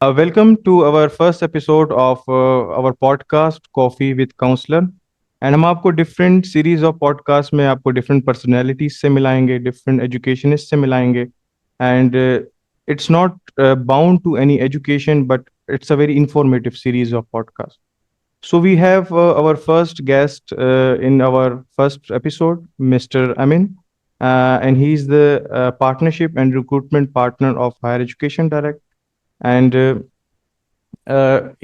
Welcome to our first episode of our podcast Coffee with Counselor. And हम आपको different series of podcast में आपको different personalities से मिलाएंगे, डिफरेंट एजुकेशनिस्ट से मिलाएंगे. And it's not bound to any education, but it's a very informative series of podcast. So we have our first guest in our first episode, Mr. Amin, and he's the partnership and recruitment partner of Higher Education Direct, and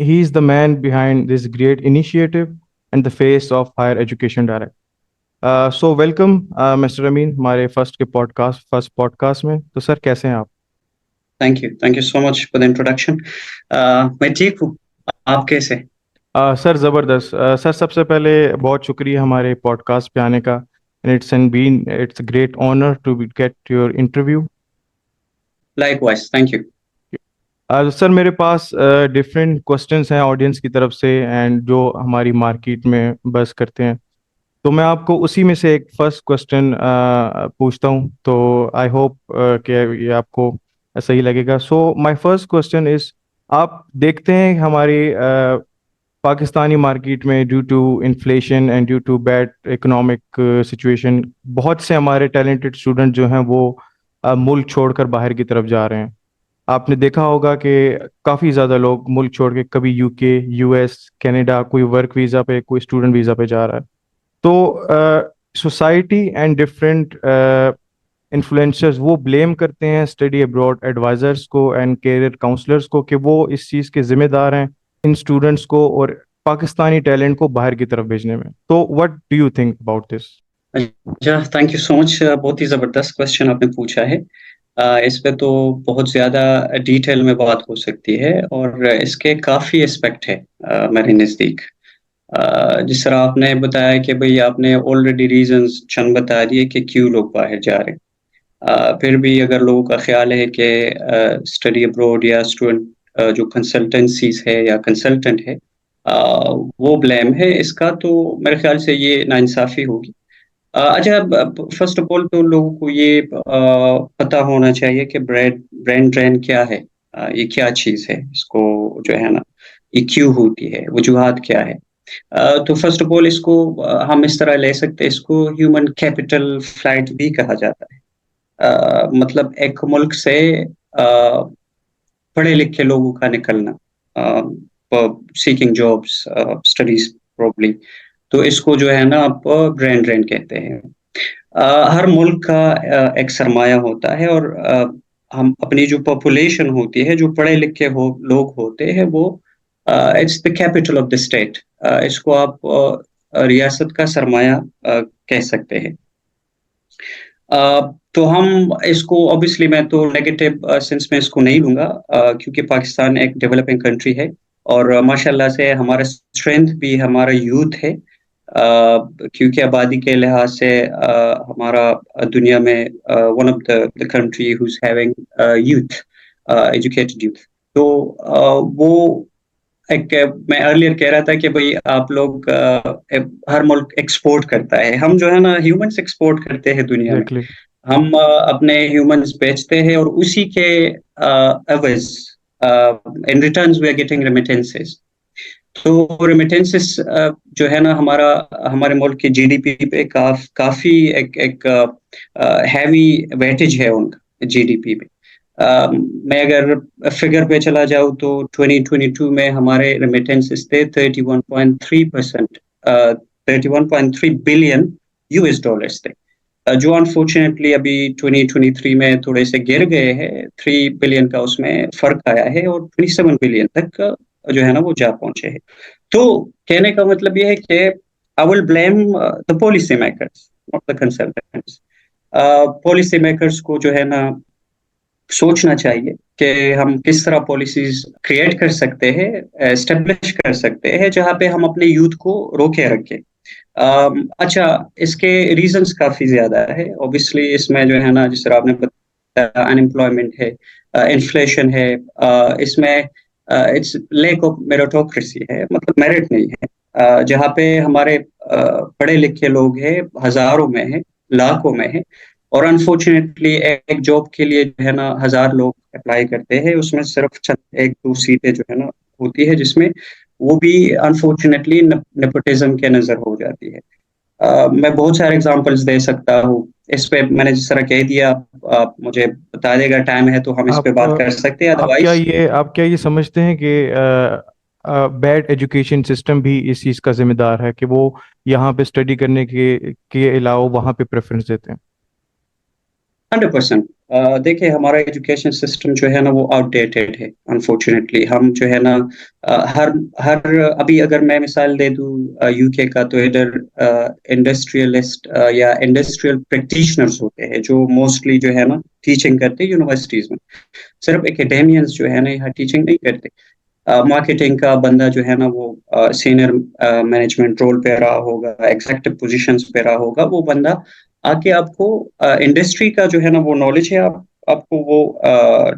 he's the man behind this great initiative and the face of Higher Education Direct. So welcome, Mr. Amin, हमारे first podcast में. तो sir कैसे हैं आप? Thank you so much for the introduction. मैं ठीक हूँ, आप कैसे? सर ज़बरदस्त. सर सबसे पहले बहुत शुक्रिया हमारे पॉडकास्ट पे आने का. And it's a great honour to get your interview. Likewise, thank you. Sir मेरे पास डिफरेंट क्वेश्चंस हैं ऑडियंस की तरफ से, एंड जो हमारी मार्केट में बस करते हैं, तो मैं आपको उसी में से एक फर्स्ट क्वेश्चन पूछता हूँ. तो आई होप कि ये आपको सही लगेगा. So my first question is, आप देखते हैं हमारी पाकिस्तानी मार्केट में due to inflation and due to bad economic situation बहुत से हमारे टैलेंटेड स्टूडेंट जो हैं वो मुल्क छोड़कर बाहर की तरफ जा रहे हैं. आपने देखा होगा कि काफ़ी ज़्यादा लोग मुल्क छोड़ के कभी यूके, यूएस, कनाडा, कोई वर्क वीज़ा पे, कोई स्टूडेंट वीज़ा पे जा रहा है. तो सोसाइटी एंड डिफरेंट इन्फ्लुएंसर्स वो ब्लेम करते हैं स्टडी अब्रॉड एडवाइजर्स को एंड कैरियर काउंसलर्स को कि वो इस चीज़ के जिम्मेदार हैं इन स्टूडेंट्स को और पाकिस्तानी टैलेंट को बाहर की तरफ भेजने में. तो what do you think about this? अच्छा, थैंक यू सो मच. बहुत ही ज़बरदस्त क्वेश्चन आपने पूछा है. इस पे तो बहुत ज़्यादा डिटेल में बात हो सकती है और इसके काफ़ी एस्पेक्ट है मेरे नज़दीक. जिस तरह आपने बताया कि भाई आपने ऑलरेडी रीजंस चंद बता दिए कि क्यों लोग बाहर जा रहे हैं. फिर भी अगर लोगों का ख्याल है कि स्टडी अब्रॉड या स्टूडेंट जो कंसल्टेंसीज है या कंसल्टेंट है वो ब्लेम है इसका, तो मेरे ख्याल से ये नाइंसाफ़ी होगी. अच्छा, फर्स्ट ऑफ ऑल तो लोगों को ये पता होना चाहिए कि ब्रेन ड्रेन क्या है. ये क्या चीज़ है, इसको जो है ना, ये क्यों होती है, वजूहात क्या है. तो फर्स्ट ऑफ ऑल इसको हम इस तरह ले सकते हैं, इसको ह्यूमन कैपिटल फ्लाइट भी कहा जाता है. मतलब एक मुल्क से पढ़े लिखे लोगों का निकलना, सीकिंग जॉब्स, स्टडीज प्रॉब्ली, तो इसको जो है ना आप ब्रेन ड्रेन कहते हैं. हर मुल्क का एक सरमाया होता है और हम अपनी जो पॉपुलेशन होती है, जो पढ़े लिखे लोग होते हैं, वो it's the capital of the state. इसको आप रियासत का सरमाया कह सकते हैं. तो हम इसको ऑब्वियसली, मैं तो नेगेटिव सेंस में इसको नहीं लूँगा, क्योंकि पाकिस्तान एक डेवलपिंग कंट्री है और माशाल्लाह से हमारा स्ट्रेंथ भी हमारा यूथ है. क्योंकि आबादी के लिहाज से हमारा दुनिया में one of the country who is having youth, educated youth. तो वो एक, मैं अर्लियर कह रहा था कि भाई आप लोग, हर मुल्क एक्सपोर्ट करता है, हम जो है ना ह्यूमंस एक्सपोर्ट करते हैं दुनिया में. Exactly. हम अपने ह्यूमंस बेचते हैं और उसी के एवज in returns we are getting remittances. तो रेमिटेंसेस जो है ना हमारे मुल्क की जीडीपी पे काफी एक हैवी वेटेज है उनका जीडीपी में. मैं अगर फिगर पे चला जाऊँ तो 2022 में हमारे रेमिटेंसेस थे 31.3%, 31.3 बिलियन यूएस डॉलर्स थे, जो अनफॉर्चुनेटली अभी 2023 में थोड़े से गिर गए हैं. 3 बिलियन का उसमें फर्क आया है और 27 बिलियन तक जो है ना वो जा पहुंचे हैं. तो कहने का मतलब ये है कि I will blame the policy makers, not the consultants. Policy makers को जो है ना सोचना चाहिए कि हम किस तरह पॉलिसीज क्रिएट कर सकते हैं, एस्टेब्लिश कर सकते हैं, जहाँ पे हम अपने यूथ को रोके रखें. अच्छा, इसके रीजंस काफ़ी ज़्यादा है. ऑब्वियसली इसमें जो है ना, जिस तरह आपने बताया, अनएम्प्लॉयमेंट है, इन्फ्लेशन है, इसमें इट्स लैक ऑफ मेरिटोक्रेसी है, मतलब मेरिट नहीं है. जहाँ पे हमारे पढ़े लिखे लोग हैं हज़ारों में हैं, लाखों में हैं, اور انفارچونیٹلی ایک جاب کے لیے جو ہے نا 1000 لوگ اپلائی کرتے ہیں، اس میں صرف چند 1-2 سیٹیں جو ہے نا ہوتی ہے، جس میں وہ بھی انفارچونیٹلی نیپوٹزم کے نظر ہو جاتی ہے. میں بہت سارے اگزامپلس دے سکتا ہوں اس پہ. میں نے جس طرح کہہ دیا، آپ مجھے بتا دے گا ٹائم ہے تو ہم اس پہ آپ بات کر سکتے ہیں، ادروائز. آپ کیا یہ سمجھتے ہیں کہ بیڈ ایجوکیشن سسٹم بھی اس چیز کا ذمہ دار ہے کہ وہ یہاں پہ اسٹڈی کرنے کے علاوہ وہاں پہ پریفرنس دیتے ہیں؟ 100%. دیکھیں، ہمارا ایجوکیشن سسٹم جو ہے نا وہ آؤٹ ڈیٹڈ ہے انفارچونیٹلی. ہم جو ہے نا ہر ہر ابھی اگر میں مثال دے دوں یو کے کا، تو ادھر انڈسٹریلسٹ یا انڈسٹریل پریکٹیشنرز ہوتے ہیں جو موسٹلی جو ہے نا ٹیچنگ کرتے ہیں یونیورسٹیز میں. صرف اکیڈیمینز جو ہے نا یہاں ٹیچنگ نہیں کرتے. مارکیٹنگ کا بندہ جو ہے نا وہ سینئر مینجمنٹ رول پہ رہا ہوگا، ایگزیکٹو پوزیشنز پہ رہا ہوگا. وہ بندہ آ کے آپ کو انڈسٹری کا جو ہے نا وہ نالج ہے، آپ کو وہ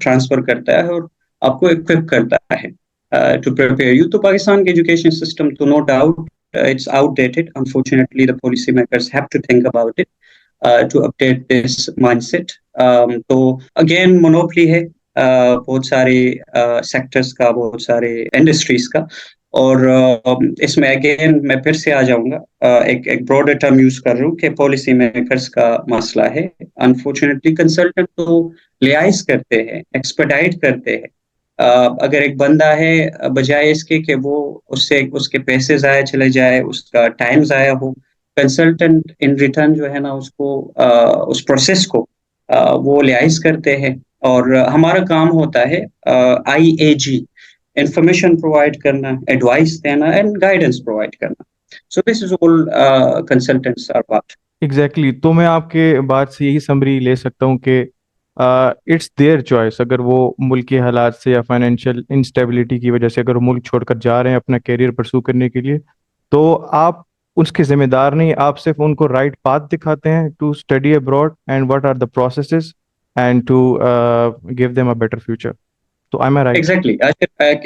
ٹرانسفر کرتا ہے اور آپ کو اکوپ کرتا ہے ٹو پریپیئر یو. تو پاکستان کے ایجوکیشن سسٹم تو نو ڈاؤٹ اٹس آؤٹ ڈیٹڈ. انفارچونیٹلی the policy makers have to think about it to update this mindset. تو اگین مونوپلی ہے بہت سارے سیکٹرز کا، بہت سارے انڈسٹریز کا. اور اس میں اگین میں پھر سے آ جاؤں گا، ایک براڈر ٹرم یوز کر رہا ہوں کہ پالیسی میکرز کا مسئلہ ہے. انفارچونیٹلی کنسلٹنٹ تو لیائز کرتے ہیں، ایکسپیڈائٹ کرتے ہیں. اگر ایک بندہ ہے، بجائے اس کے کہ وہ اس کے پیسے ضائع چلے جائے، اس کا ٹائم ضائع ہو، کنسلٹنٹ ان ریٹرن جو ہے نا اس کو اس پروسیس کو وہ لیائز کرتے ہیں. اور ہمارا کام ہوتا ہے IAG انفارمیشن پرووائڈ کرنا، ایڈوائس دینا اینڈ گائیڈنس پرووائڈ کرنا. سو this is all consultants are part. Exactly. تو میں آپ کے بات سے یہی سمری لے سکتا ہوں کہ اٹس دیئر چوائس. اگر وہ ملکی حالات سے یا فائنینشیل انسٹیبلٹی کی وجہ سے اگر وہ ملک چھوڑ کر جا رہے ہیں اپنا کیریئر پرسو کرنے کے لیے، تو آپ اس کے ذمہ دار نہیں. آپ صرف ان کو رائٹ پاتھ دکھاتے ہیں to study abroad and what are the processes and to give them a better future. تو آئی ایم رائٹ؟ ایگزیکٹلی.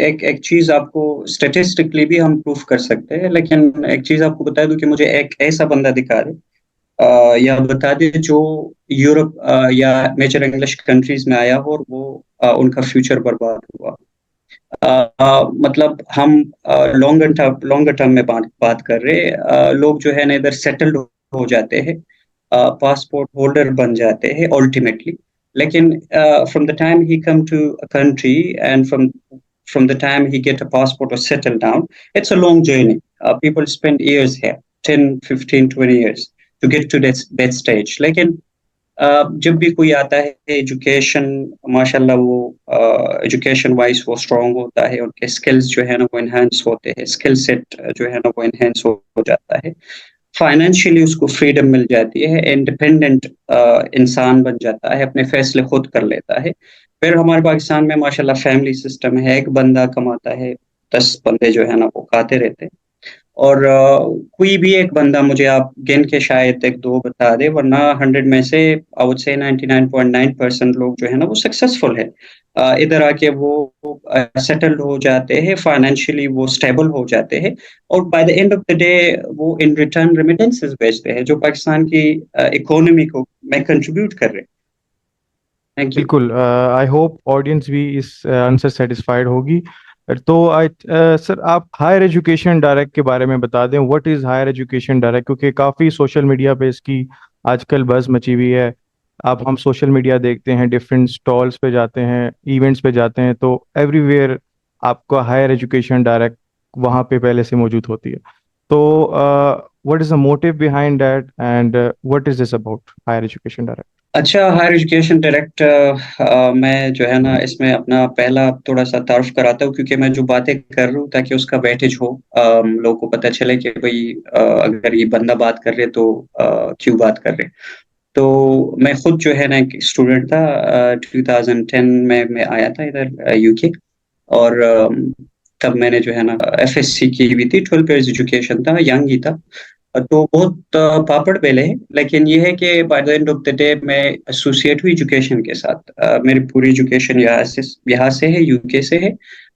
ایک چیز آپ کو اسٹیٹسٹکلی بھی ہم پروف کر سکتے ہیں، لیکن ایک چیز آپ کو بتا دوں کہ مجھے ایک ایسا بندہ دکھا دے یا بتا دے جو یورپ یا میجر انگلش کنٹریز میں آیا ہو اور وہ ان کا فیوچر برباد ہوا. مطلب ہم لانگر ٹرم میں بات کر رہے. لوگ جو ہے نا ادھر سیٹلڈ ہو جاتے ہیں، پاسپورٹ ہولڈر بن جاتے ہیں الٹیمیٹلی. لیکن from the time he come to a country and from the time he get a passport or settle down, it's a long journey. People spend years here, 10, 15, 20 years to get to that stage. لیکن جب بھی کوئی آتا ہے education, ماشاء اللہ وہ education wise وہ strong ہوتا ہے، ان کے اسکلز جو ہے نا وہ انہینس ہوتے ہیں، اسکل سیٹ جو ہے نا وہ انہینس ہو جاتا ہے. فائنینشیلی اس کو فریڈم مل جاتی ہے، انڈیپینڈنٹ انسان بن جاتا ہے، اپنے فیصلے خود کر لیتا ہے. پھر ہمارے پاکستان میں ماشاء اللہ فیملی سسٹم ہے، ایک بندہ کماتا ہے، 10 بندے جو ہے نا وہ کھاتے رہتے ہیں. اور کوئی بھی ایک بندہ مجھے آپ گن کے شاید 1-2 بتا دے، ورنہ 100 میں سے I would say 99.9% لوگ جو ہے نا وہ سکسیسفل ہے. ادھر آ کے وہ سیٹلڈ ہو جاتے ہیں، فائنینشیلی وہ اسٹیبل ہو جاتے ہیں، اور by the and of the day وہ ان ریٹرن ریمیٹنسز بھیجتے ہیں جو پاکستان کی اکانومی کو میں کنٹریبیوٹ کر رہے. Thank you. بالکل. آئی ہوپ آڈینس بھی اس آنسر سیٹسفائیڈ ہوگی. تو سر آپ ہائر ایجوکیشن ڈائریکٹ کے بارے میں بتا دیں. What is Higher Education Direct? کیونکہ کافی سوشل میڈیا پہ اس کی آج کل بز مچی ہوئی ہے. ہم سوشل میڈیا دیکھتے ہیں، ڈفرینٹ اسٹالس پہ جاتے ہیں، ایونٹس پہ جاتے ہیں، تو ایوری ویئر آپ کو ہائر ایجوکیشن ڈائریکٹ وہاں پہ پہلے سے موجود ہوتی ہے. تو what is the motive behind that and what is this about Higher Education Direct? اچھا، ہائر ایجوکیشن ڈائریکٹ میں جو ہے نا اس میں اپنا پہلا تھوڑا سا تعارف کراتا ہوں، کیونکہ میں جو باتیں کر رہا ہوں تاکہ اس کا ویٹیج ہو، لوگوں کو پتہ چلے کہ بھئی اگر یہ بندہ بات کر رہے تو کیوں بات کر رہے. تو میں خود جو ہے نا ایک اسٹوڈنٹ تھا. 2010 میں آیا تھا ادھر یو کے، اور تب میں نے جو ہے نا FSC کی بھی تھی. 12 ایئرز ایجوکیشن تھا، ینگ ہی تھا. تو بہت پاپڑ بیلے ہیں، لیکن یہ ہے کہ by the and of the day میں ایسوسیٹ ہوئی ایجوکیشن کے ساتھ. میری پوری ایجوکیشن یہاں سے ہے، UK سے ہے.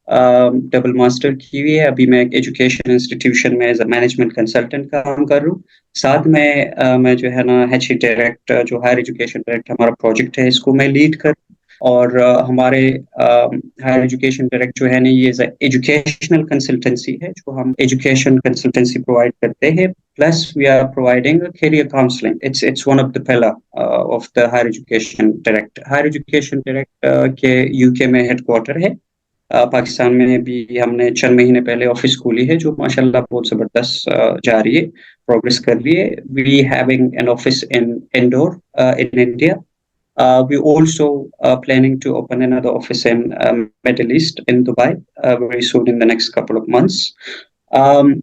डबल मास्टर की हुई है। अभी मैं एक एजुकेशन इंस्टीट्यूशन में एज अ मैनेजमेंट कंसल्टेंट काम कर रहा हूँ। साथ में मैं जो है ना एच डायरेक्ट जो हायर एजुकेशन डायरेक्ट हमारा प्रोजेक्ट है, इसको मैं लीड कर। और हमारे हायर एजुकेशन डायरेक्ट जो है ना, ये एजुकेशनल कंसल्टेंसी है जो हम एजुकेशन कंसल्टेंसी प्रोवाइड करते हैं। Plus we are providing career counselling. It's one of the pillar of the Higher Education Direct. Higher Education Direct के यूके में हेडक्वार्टर है। पाकिस्तान में भी हमने 4 महीने पहले ऑफिस खोली है, जो माशाल्लाह बहुत जबरदस्त जा रही है, प्रोग्रेस कर रही है। We having an office in Indore in India. We also planning to open another office in Middle East in Dubai very soon in the next couple of months. Um,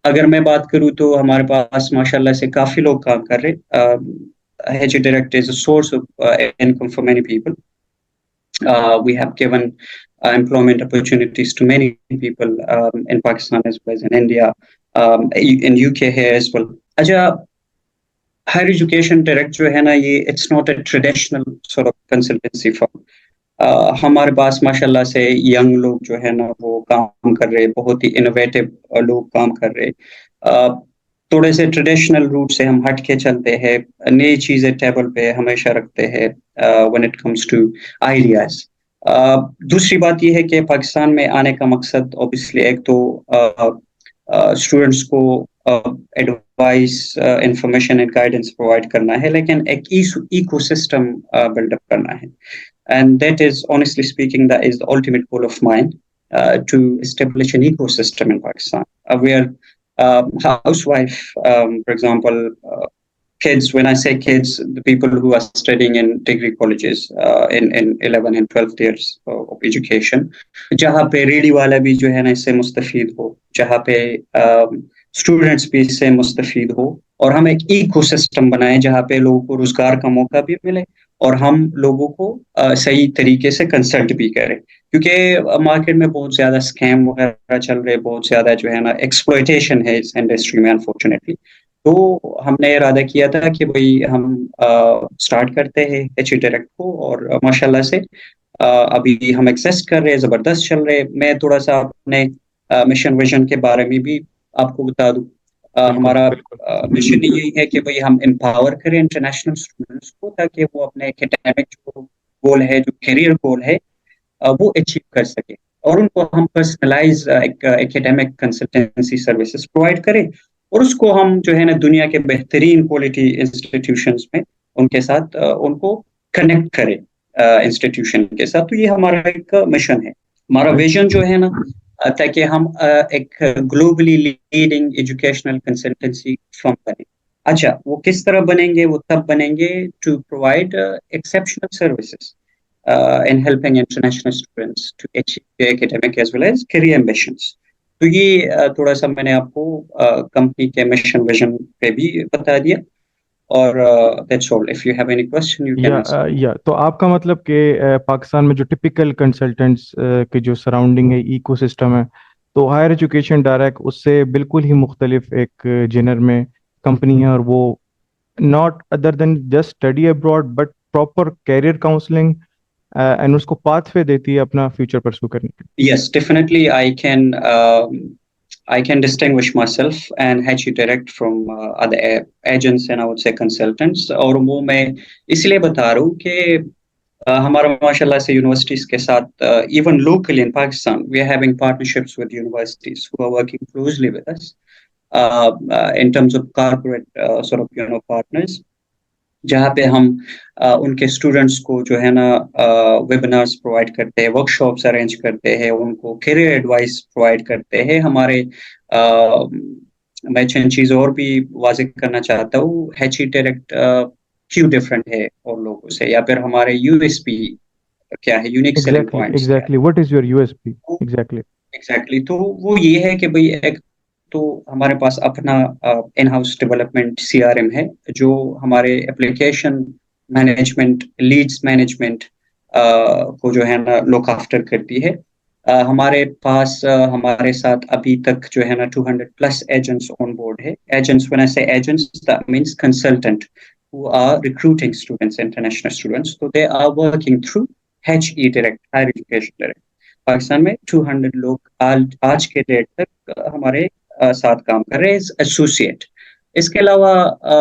अगर मैं बात करूँ तो हमारे पास माशाल्लाह से काफी लोग काम कर रहे। HG Direct is a source of income for many people. We have given employment opportunities to many people in Pakistan as well as in India, in UK here as well. अच्छा, हायर एजुकेशन डायरेक्ट जो है ना, ये it's not a traditional sort of consultancy firm. हमारे पास माशाल्लाह से young लोग जो है ना वो काम कर रहे, बहुत ही इनोवेटिव लोग काम कर रहे। थोड़े से ट्रेडिशनल रूट से हम हट के चलते हैं, नई चीजें टेबल पे हमेशा रखते हैं when it comes to ideas. दूसरी बात ये है कि पाकिस्तान में आने का मकसद ऑब्वियसली एक तो स्टूडेंट्स को advice, information and guidance provide करना है, लेकिन एक इकोसिस्टम बिल्डअप करना है। And that is honestly speaking that is the ultimate goal of mine, to establish an ecosystem in Pakistan where housewife, for example, kids, when I say kids, the people who are studying in degree colleges in 11 and 12th years of education, जहाँ पे ready वाला भी जो है ना इससे मुस्तफीद हो, जहाँ पे स्टूडेंट्स भी इससे मुस्तफीद हो, और हम एक इकोसिस्टम बनाएं जहाँ पे लोगों को रोजगार का मौका भी मिले और हम लोगों को सही तरीके से कंसल्ट भी करें। क्योंकि मार्केट में बहुत ज्यादा स्कैम वगैरह चल रहे, बहुत ज्यादा जो है ना एक्सप्लॉयटेशन है इस इंडस्ट्री में अनफॉर्चुनेटली। तो हमने इरादा किया था कि भाई हम स्टार्ट करते हैं एच डायरेक्ट को, और माशाल्लाह से अभी हम एग्जिस्ट कर रहे हैं, जबरदस्त चल रहे हैं। मैं थोड़ा सा अपने मिशन विजन के बारे में भी आपको बता दूं। हमारा मिशन यही है कि भाई हम एम्पावर करें इंटरनेशनल स्टूडेंट्स को, ताकि वो अपने एकेडमिक जो गोल है, जो करियर गोल है, वो अचीव कर सके, और उनको हम personalise academic consultancy services provide करें, और उसको हम जो है ना दुनिया के बेहतरीन क्वालिटी इंस्टीट्यूशंस में उनके साथ उनको कनेक्ट करें इंस्टीट्यूशन के साथ। तो ये हमारा एक मिशन है, हमारा विजन जो है ना, ताकि हम एक globally leading educational consultancy firm बने। अच्छा, वो किस तरह बनेंगे? वो तब बनेंगे to provide exceptional services in helping international students to achieve their academic as well as career ambitions. तो ये थोड़ा सा मैंने आपको कंपनी के मिशन विजन पे भी बता दिया, और that's all. If you have any question, you can ask. तो आपका मतलब कि पाकिस्तान में जो टिपिकल कंसल्टेंट्स के जो सराउंडिंग है, इकोसिस्टम है, तो हायर एजुकेशन डायरेक्ट उससे बिल्कुल ही मुख्तलिफ एक जेनर में कंपनी है, और वो not other than just study abroad but proper career counselling and उसको पाथवे देती है अपना फ्यूचर परस्यू करने के लिए। Yes, definitely. I can distinguish myself and HG Direct from other agents and I would say consultants. और वो मैं इसलिए बता रहा हूँ कि हमारा माशाल्लाह से यूनिवर्सिटीज के साथ, even locally in Pakistan, we are having partnerships with universities who are working closely with us in terms of corporate sort of partners, जहाँ पे हम उनके स्टूडेंट्स को जो है ना वेबिनार्स प्रोवाइड करते हैं, वर्कशॉप्स अरेंज करते हैं, उनको करियर एडवाइस प्रोवाइड करते हैं। हमारे मैं चंद चीज़ और भी वाज़िह करना चाहता हूँ, एच डायरेक्ट क्यों डिफरेंट है और लोगों से, या फिर हमारे यूएसपी क्या है, unique selling points. Exactly, what is your USP? Exactly तो वो ये है कि भाई एक तो हमारे पास अपना इन हाउस डेवलपमेंट CRM है, जो हमारे एप्लीकेशन मैनेजमेंट, लीड्स मैनेजमेंट को जो है ना लुक आफ्टर करती है। हमारे पास हमारे साथ अभी तक जो है ना 200+ एजेंट्स ऑन बोर्ड है। एजेंट्स, व्हेन आई से agents, that means consultant who are recruiting students, international students. So they are working through HE Direct, Higher Education Direct. Pakistan میں 200 لوگ آج کے ڈیٹ تک ہمارے ساتھ کام کر رہے ہیں ایسوسیٹ. اس کے علاوہ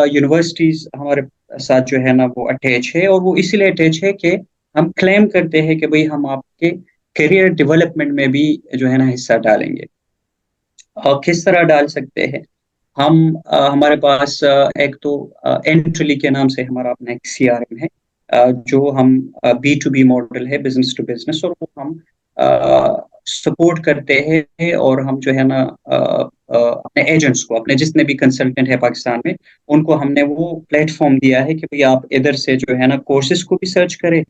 یونیورسٹیز ہمارے ساتھ جو ہے نا وہ اٹیچ ہے, اور وہ اسی لیے اٹیچ ہے کہ ہم کلیم کرتے ہیں کہ بھئی ہم آپ کے کیریئر ڈیولپمنٹ میں بھی جو ہے نا حصہ ڈالیں گے. اور کس طرح ڈال سکتے ہیں ہم؟ ہمارے پاس ایک تو انٹرلی کے نام سے ہمارا اپنا ایک CRM ہے, جو ہم B2B ماڈل ہے, بزنس ٹو بزنس, اور وہ ہم سپورٹ کرتے ہیں, اور ہم جو ہے نا اپنے ایجنٹس کو, اپنے جتنے بھی کنسلٹنٹ ہے پاکستان میں, ان کو ہم نے وہ پلیٹ فارم دیا ہے کہ بھئی آپ ادھر سے جو ہے نا کورسز کو بھی سرچ کریں,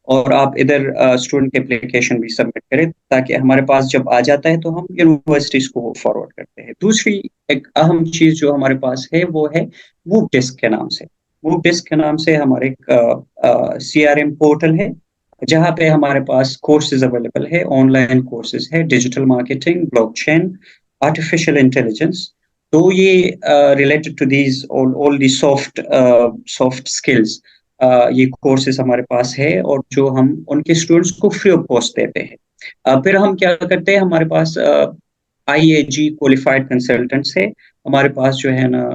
اور آپ ادھر اسٹوڈنٹ کی اپلیکیشن بھی سبمٹ کریں, تاکہ ہمارے پاس جب آ جاتا ہے تو ہم یونیورسٹیز کو فارورڈ کرتے ہیں. دوسری ایک اہم چیز جو ہمارے پاس ہے وہ ہے موو ڈسک کے نام سے. موو ڈسک کے نام سے ہمارے ایک CRM پورٹل ہے, جہاں پہ ہمارے پاس کورسز اویلیبل ہے, آن لائن کورسز ہے, digital marketing, blockchain, artificial intelligence. تو یہ related to these all the soft skills, یہ کورسز ہمارے پاس ہے, اور جو ہم ان کے اسٹوڈنٹس کو فری آف کاسٹ دیتے ہیں. پھر ہم کیا کرتے ہیں, ہمارے پاس IAG کوالیفائڈ کنسلٹنٹس ہے, ہمارے پاس جو ہے نا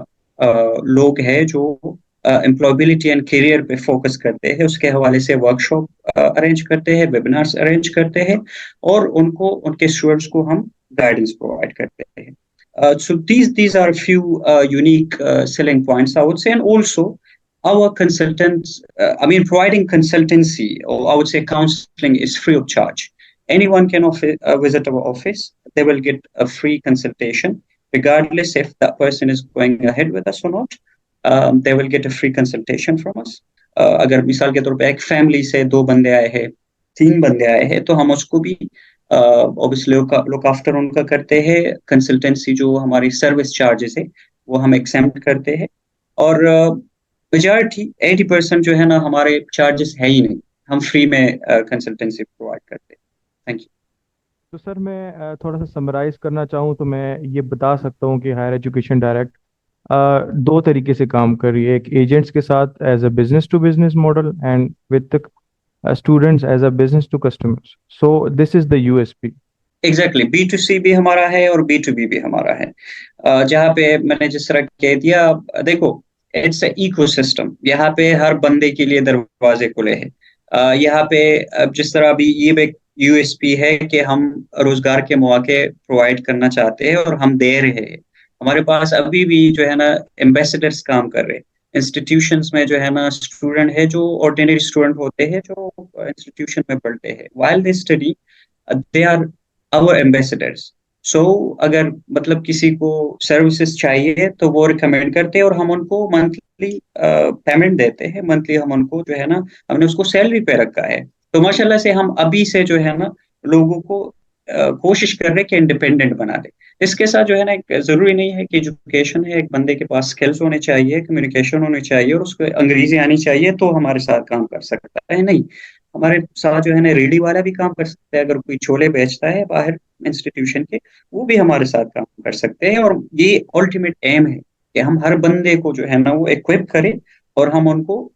لوگ ہیں جو امپلائبلٹی اینڈ کیریئر پہ فوکس کرتے ہیں, اس کے حوالے سے ورکشاپ ارینج کرتے ہیں, ویبینارس ارینج کرتے ہیں, اور ان کے اسٹوڈنٹس کو ہم گائیڈنس پرووائڈ کرتے ہیں. So these are a few unique selling points, I would say. And also our consultants, providing consultancy, or I would say counseling, is free of charge. Anyone can visit our office. They will get a free consultation, regardless if that person is going ahead with us or not. They will get a free consultation from us. اگر مثال کے طور پہ ایک family سے 2 بندے آئے ہیں, 3 بندے آئے ہیں, تو ہم اس کو بھی obviously لک آفٹر ان کا کرتے ہیں. کنسلٹنسی جو ہماری سروس چارجز ہے وہ ہم ایکسیمپٹ کرتے ہیں, اور میجارٹی 80% جو ہے نا ہمارے چارجز ہے ہی نہیں, ہم فری میں کنسلٹنسی پرووائڈ کرتے ہیں. Thank you. تو سر میں تھوڑا سا سمرائز کرنا چاہوں تو میں یہ بتا سکتا ہوں کہ ہائر ایجوکیشن ڈائریکٹ 2 طریقے سے کام کر رہی ہے. ایک ایجنٹس کے ساتھ as a business to business model, and with students as a business to customers. So this is the USP. Exactly, B2C بھی ہمارا ہے اور B2B بھی ہمارا ہے. جہاں پہ میں نے جس طرح کہہ دیا, دیکھو اٹس اے ایکو سسٹم, یہاں پہ ہر بندے کے لیے دروازے کھلے ہیں. یہاں پہ جس طرح ابھی یہ ایک USP ہے کہ ہم روزگار کے مواقع پرووائڈ کرنا چاہتے ہیں, اور ہم دے رہے ہیں. ہمارے پاس ابھی بھی جو ہے نا ایمبیسڈرس کام کر رہے ہیں انسٹیٹیوشنس میں, جو ہے نا اسٹوڈنٹ ہے جو آرڈینری اسٹوڈنٹ ہوتے ہیں جو انسٹیٹیوشن میں پڑھتے ہیں, while they study they are our ambassadors. So اگر مطلب کسی کو سروسز چاہیے تو وہ ریکمینڈ کرتے ہیں, اور ہم ان کو منتھلی پیمنٹ دیتے ہیں. منتھلی ہم ان کو جو ہے نا, ہم نے اس کو سیلری پہ رکھا ہے. تو ماشاءاللہ سے ہم ابھی سے جو ہے نا لوگوں کو کوشش کر رہے کہ انڈیپینڈنٹ بنا دے. اس کے ساتھ جو ہے نا ایک ضروری نہیں ہے کہ ایجوکیشن ہے, ایک بندے کے پاس اسکلز ہونے چاہیے, کمیونیکیشن ہونی چاہیے, اور اس کو انگریزی آنی چاہیے تو ہمارے ساتھ کام کر سکتا ہے. نہیں, ہمارے ساتھ جو ہے نا ریڈی والا بھی کام کر سکتا ہے. اگر کوئی چھولے بیچتا ہے باہر انسٹیٹیوشن کے, وہ بھی ہمارے ساتھ کام کر سکتے ہیں. اور یہ الٹیمیٹ ایم ہے کہ ہم ہر بندے کو جو ہے نا وہ ایکوپ کریں, اور ہم ان کو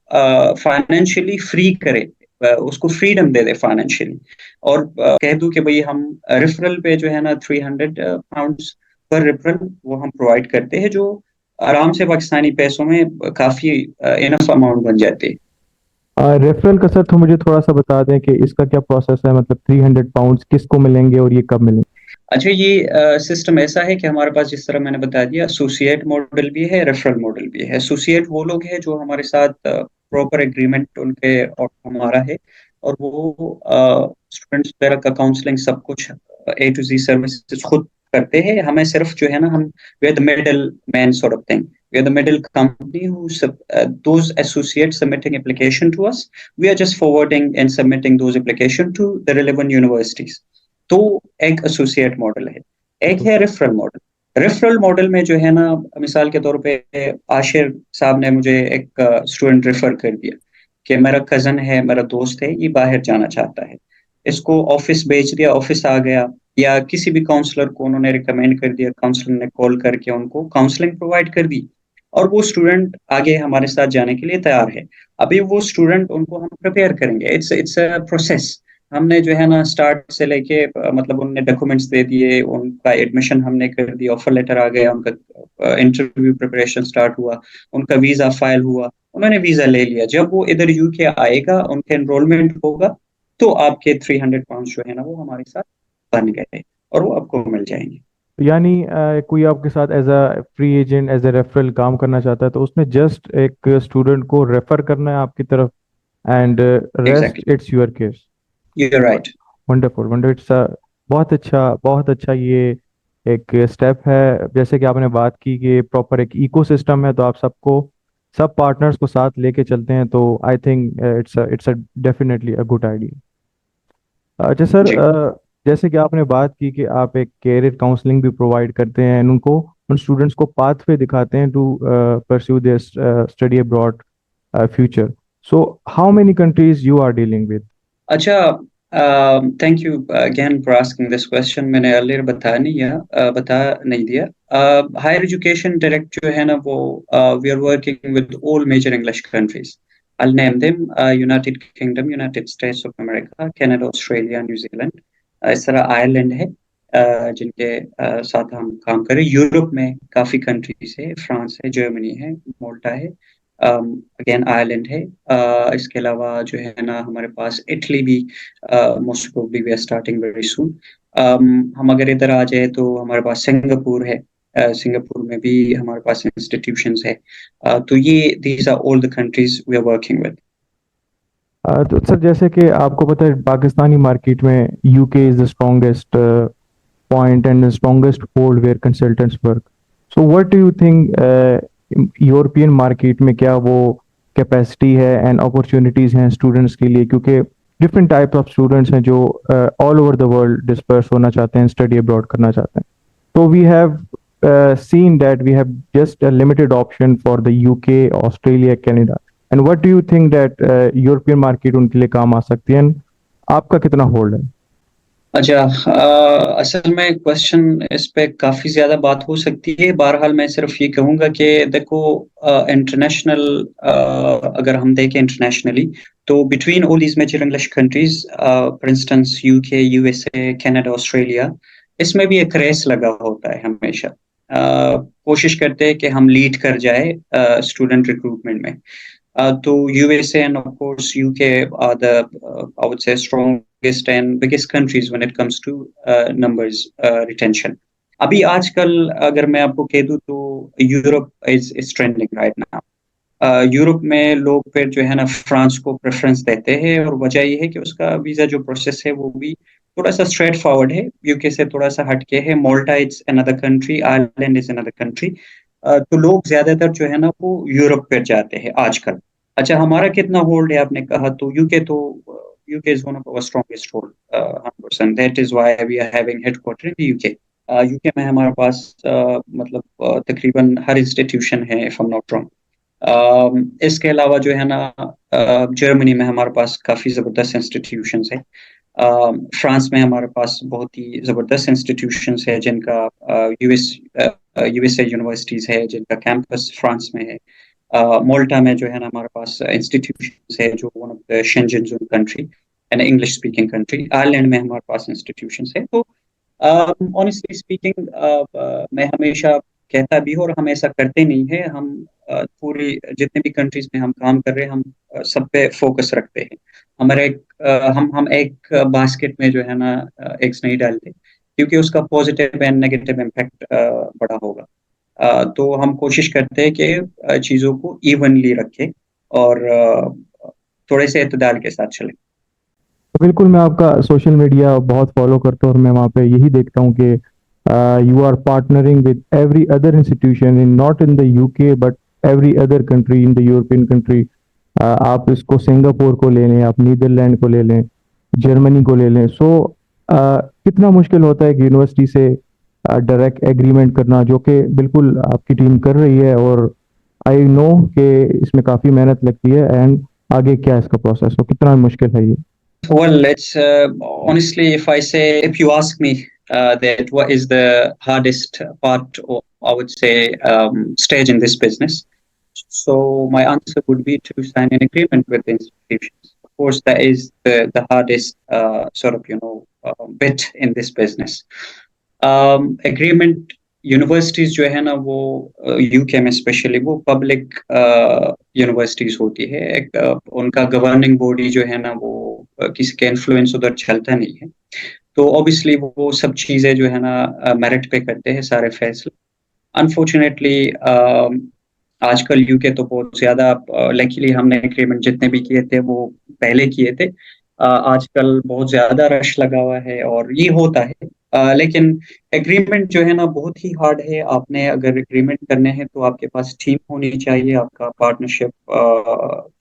فائنینشلی فری کریں, اس کو فریڈم دے دے فائنینشلی, اور کہہ دوں کہ بھئی ہم ریفرل پہ جو ہے نا 300 پاؤنڈز پر ریفرل وہ ہم پرووائڈ کرتے ہیں, جو آرام سے پاکستانی پیسوں میں کافی انف اماؤنٹ بن جاتے ہیں. ریفرل کا سر تو مجھے تھوڑا سا بتا دیں کہ اس کا کیا پروسیس ہے, مطلب 300 پاؤنڈس کس کو ملیں گے اور یہ کب ملیں گے؟ اچھا, یہ سسٹم ایسا ہے کہ ہمارے پاس جس طرح میں نے بتا دیا ایسوسیٹ ماڈل بھی ہے, ریفرل ماڈل بھی ہے. ایسوسیٹ وہ لوگ ہیں جو ہمارے ساتھ پراپر ایگریمنٹ ان کے اور ہمارا ہے, اور وہ اسٹوڈنٹس وغیرہ کا کاؤنسلنگ سب کچھ A to Z سروسز خود کرتے ہیں. ہمیں صرف جو ہے نا ہم we are the middle man sort of thing. We are the middle company who those associates submitting application to us. We are just forwarding and submitting those application to the relevant universities. تو ایک associate model ہے. ایک ہے referral model. Referral model میں جو ہے نا مثال کے طور پہ عاشر صاحب نے مجھے ایک اسٹوڈنٹ ریفر کر دیا کہ میرا کزن ہے, میرا دوست ہے, یہ باہر جانا چاہتا ہے. اس کو آفس بھیج دیا, آفس آ گیا, یا کسی بھی کاؤنسلر کو انہوں نے ریکمینڈ کر دیا, کاؤنسلر نے کال کر کے ان کو کاؤنسلنگ پرووائڈ کر دی, اور وہ اسٹوڈنٹ آگے ہمارے ساتھ جانے کے لیے تیار ہے. ابھی وہ اسٹوڈنٹ ان کو ہم پریپیئر کریں گے. It's a process. हमने जो है ना स्टार्ट से लेके मतलब उनने डॉक्यूमेंट्स दे दिए, उनका एडमिशन हमने कर दिया, ऑफर लेटर आ गया, उनका इंटरव्यू प्रिपरेशन स्टार्ट हुआ, उनका वीजा फाइल हुआ, उन्होंने वीजा ले लिया। जब वो इधर यूके आएगा, उनका एनरोलमेंट होगा, तो आपके 300 पाउंड जो है ना वो हमारे साथ बन गए और वो आपको मिल जाएंगे। यानी कोई आपके साथ as a free agent as a referral काम करना चाहता है तो उसमें जस्ट एक स्टूडेंट को रेफर करना है आपकी तरफ and rest exactly, it's your case. You are right. Wonderful wonder it's बहुत अच्छा ये एक स्टेप है। जैसे कि आपने बात की कि प्रॉपर एक इकोसिस्टम है तो आप सबको सब पार्टनर्स को साथ लेके चलते हैं तो I think it's a definitely a good idea. अच्छा सर, जी जैसे कि आपने बात की कि आप एक कैरियर काउंसलिंग भी प्रोवाइड करते हैं and उनको उन स्टूडेंट्स को पाथवे दिखाते हैं to pursue their study abroad future. So how many countries you are dealing with? अच्छा, thank you again for asking this question. मैंने अर्लियर बता नहीं दिया। हायर एजुकेशन डायरेक्ट जो है ना वो we are working with all major English countries. I'll name them: United Kingdom, United States of America, Canada, Australia, New Zealand. इस तरह आयरलैंड है जिनके साथ हम काम करें। यूरोप में काफी कंट्रीज है, फ्रांस है, जर्मनी है, मोल्टा है, अगेन आयरलैंड है। इसके अलावा जो है ना हमारे पास इटली भी, most probably we are starting very soon. हम अगर इधर आ जाए तो हमारे पास सिंगापुर है। सिंगापुर में भी हमारे पास इंस्टीट्यूशंस है। तो ये these are all the countries we are working with. तो सर जैसे कि आपको पता है पाकिस्तानी मार्केट में UK is the strongest point and the strongest hold where consultants work. So what do you think European market में क्या वो कैपेसिटी है एंड अपॉर्चुनिटीज हैं स्टूडेंट्स के लिए, क्योंकि डिफरेंट टाइप ऑफ स्टूडेंट्स हैं जो all over the world disperse होना चाहते हैं, स्टडी अब्रॉड करना चाहते हैं। तो we have seen that we have just a limited option for the UK, Australia, Canada. And what do you think that European market उनके लिए काम आ सकती है? And आपका कितना होल्ड है? अच्छा, असल में क्वेश्चन इस पे काफी ज्यादा बात हो सकती है। बहरहाल मैं सिर्फ ये कहूंगा कि देखो, इंटरनेशनल अगर हम देखें इंटरनेशनली, तो between all these major English countries, for instance UK, USA, Canada, Australia, इसमें भी एक रेस लगा होता है हमेशा। कोशिश करते हैं कि हम लीड कर जाए स्टूडेंट रिक्रूटमेंट में। तो USA and of course UK are the I would say strongest and biggest countries when it comes to numbers retention. अभी आजकल अगर मैं आपको कह दूं तो Europe is trending right now. Europe में लोग फिर जो है ना फ्रांस को प्रेफरेंस देते हैं, और वजह ये है कि उसका वीजा जो प्रोसेस है वो भी थोड़ा सा स्ट्रेट फॉरवर्ड है, यूके से थोड़ा सा हटके है। Malta is another country, Ireland is another country. तो लोग ज्यादातर जो है ना वो यूरोप पर जाते हैं आजकल। अच्छा, हमारा कितना होल्ड है आपने कहा, तो UK is one of our strongest hold 100%। That is why we are having headquarter in UK. UK में हमारे पास मतलब तकरीबन हर इंस्टीट्यूशन है, if I am not wrong. इसके अलावा जो है ना जर्मनी में हमारे पास काफ़ी ज़बरदस्त इंस्टीट्यूशंस है। फ्रांस में हमारे पास बहुत ही ज़बरदस्त इंस्टीट्यूशंस है जिनका यूएसए यूनिवर्सिटीज़ है जिनका कैंपस फ्रांस में है। मोल्टा में जो है ना हमारे पास इंस्टीट्यूशंस है जो one of the Schengen zone country and English speaking country. Ireland में हमारे पास इंस्टीट्यूशंस है। तो ऑनेस्टली स्पीकिंग, मैं हमेशा कहता भी हूँ और हम ऐसा करते नहीं है। हम पूरी जितने भी कंट्रीज में हम काम कर रहे हैं, हम सब पे फोकस रखते हैं। हमारे हम एक बास्केट में जो है ना एग्स नहीं डालते, क्योंकि उसका पॉजिटिव एंड नेगेटिव इम्पैक्ट बड़ा होगा। तो हम कोशिश करते हैं कि चीज़ों को इवनली रखें और थोड़े से इत्तेदाल के साथ चलें। तो बिल्कुल मैं आपका सोशल मीडिया बहुत फॉलो करता हूँ और मैं वहाँ पे यही देखता हूँ कि you are partnering with every other institution in not in the UK but every other country in the European country. आप इसको सिंगापुर को ले लें, आप नीदरलैंड को ले लें, जर्मनी को ले लें। सो कितना मुश्किल होता है कि यूनिवर्सिटी से डायरेक्ट एग्रीमेंट करना, जो कि बिल्कुल आपकी टीम कर रही है और आई नो कि इसमें काफ़ी मेहनत लगती है। एंड आगे क्या इसका प्रोसेस हो, कितना मुश्किल है ये? Well, it's honestly, if you ask me that what is the hardest part, or I would say stage in this business, so my answer would be to sign an agreement with the institutions. course, that is the hardest sort of, bit in this business. Agreement universities जो है ना वो UK में specially वो public universities होती है। उनका governing body जो है ना वो किसी के इन्फ्लुएंस उधर चलता नहीं है, तो ऑब्वियसली वो सब चीजें जो है ना मेरिट पे करते हैं सारे फैसले। अनफॉर्चुनेटली आजकल यूके तो बहुत ज्यादा, लकीली हमने एग्रीमेंट जितने भी किए थे वो पहले किए थे। आजकल बहुत ज्यादा रश लगा हुआ है और ये होता है, लेकिन एग्रीमेंट जो है ना बहुत ही हार्ड है। आपने अगर एग्रीमेंट करने हैं तो आपके पास टीम होनी चाहिए, आपका पार्टनरशिप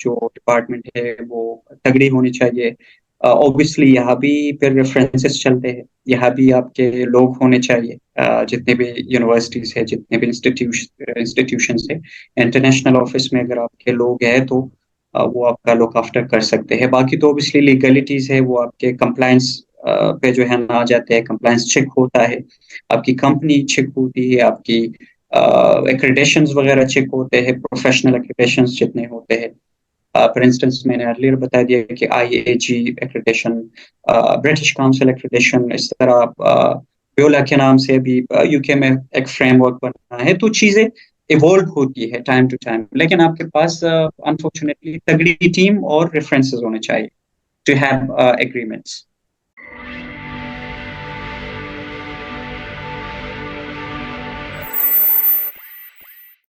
जो डिपार्टमेंट है वो तगड़ी होनी चाहिए। ऑब्वियसली यहाँ भी फिर रेफरेंसेस चलते हैं, यहाँ भी आपके लोग होने चाहिए, जितने भी यूनिवर्सिटीज है, जितने भी इंस्टीट्यूशंस है। इंटरनेशनल ऑफिस में अगर आपके लोग हैं तो वो आपका लुक आफ्टर कर सकते हैं। बाकी तो ऑब्वियसली लीगलिटीज है वो आपके कंप्लायंस पे जो है ना आ जाते हैं, कंप्लायंस चेक होता है, आपकी कंपनी चेक होती है, आपकी एक्रेडिटेशंस वगैरह चेक होते हैं, प्रोफेशनल एक्रेडिटेशंस जितने होते हैं। फॉर इंस्टेंस मैंने अर्लियर बता दिया कि IAG accreditation, British council accreditation, इस तरह ब्योला के नाम से भी यूके में एक फ्रेमवर्क बना है। तो चीजें इवॉल्व होती है टाइम टू टाइम, लेकिन आपके पास अनफॉर्चुनेटली तगड़ी टीम और रेफरेंसेस होने चाहिए टू हैव एग्रीमेंट्स।